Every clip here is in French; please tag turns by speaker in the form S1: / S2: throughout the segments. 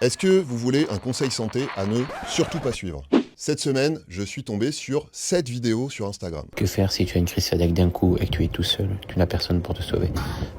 S1: Est-ce que vous voulez un conseil santé à ne surtout pas suivre? Cette semaine, je suis tombé sur 7 vidéos sur Instagram.
S2: Que faire si tu as une crise cardiaque d'un coup et que tu es tout seul, tu n'as personne pour te sauver?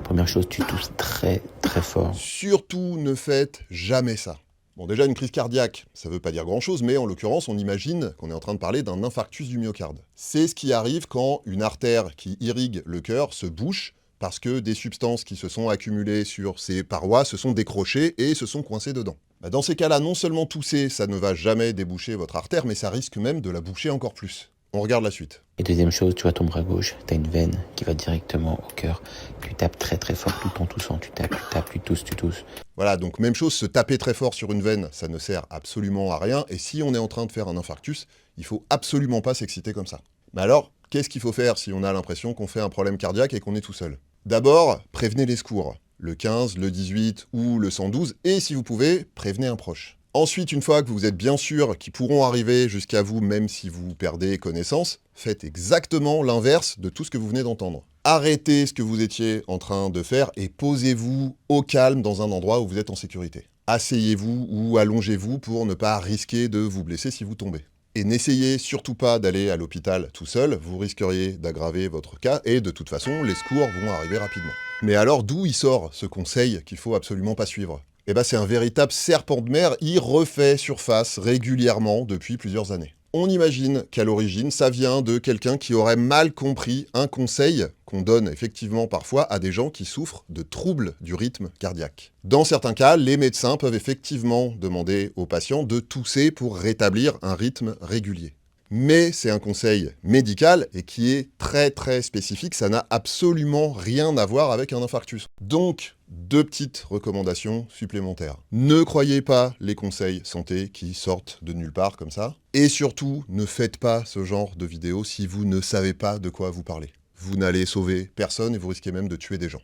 S2: Première chose, tu tousses très très fort.
S1: Surtout ne faites jamais ça. Bon, déjà, une crise cardiaque, ça veut pas dire grand-chose, mais en l'occurrence, on imagine qu'on est en train de parler d'un infarctus du myocarde. C'est ce qui arrive quand une artère qui irrigue le cœur se bouche parce que des substances qui se sont accumulées sur ses parois se sont décrochées et se sont coincées dedans. Dans ces cas-là, non seulement tousser, ça ne va jamais déboucher votre artère, mais ça risque même de la boucher encore plus. On regarde la suite.
S2: Et deuxième chose, tu vois ton bras gauche, tu as une veine qui va directement au cœur. Tu tapes très très fort tout en toussant, tu tapes, tu tousses.
S1: Voilà, donc même chose, se taper très fort sur une veine, ça ne sert absolument à rien, et si on est en train de faire un infarctus, il faut absolument pas s'exciter comme ça. Mais alors, qu'est-ce qu'il faut faire si on a l'impression qu'on fait un problème cardiaque et qu'on est tout seul? D'abord, prévenez les secours, le 15, le 18 ou le 112, et si vous pouvez, prévenez un proche. Ensuite, une fois que vous êtes bien sûr qu'ils pourront arriver jusqu'à vous même si vous perdez connaissance, faites exactement l'inverse de tout ce que vous venez d'entendre. Arrêtez ce que vous étiez en train de faire et posez-vous au calme dans un endroit où vous êtes en sécurité. Asseyez-vous ou allongez-vous pour ne pas risquer de vous blesser si vous tombez. Et n'essayez surtout pas d'aller à l'hôpital tout seul, vous risqueriez d'aggraver votre cas et de toute façon, les secours vont arriver rapidement. Mais alors, d'où il sort ce conseil qu'il faut absolument pas suivre? Eh ben, c'est un véritable serpent de mer, il refait surface régulièrement depuis plusieurs années. On imagine qu'à l'origine, ça vient de quelqu'un qui aurait mal compris un conseil qu'on donne effectivement parfois à des gens qui souffrent de troubles du rythme cardiaque. Dans certains cas, les médecins peuvent effectivement demander aux patients de tousser pour rétablir un rythme régulier. Mais c'est un conseil médical et qui est très très spécifique, ça n'a absolument rien à voir avec un infarctus. Donc, 2 petites recommandations supplémentaires. Ne croyez pas les conseils santé qui sortent de nulle part comme ça. Et surtout, ne faites pas ce genre de vidéos si vous ne savez pas de quoi vous parlez. Vous n'allez sauver personne et vous risquez même de tuer des gens.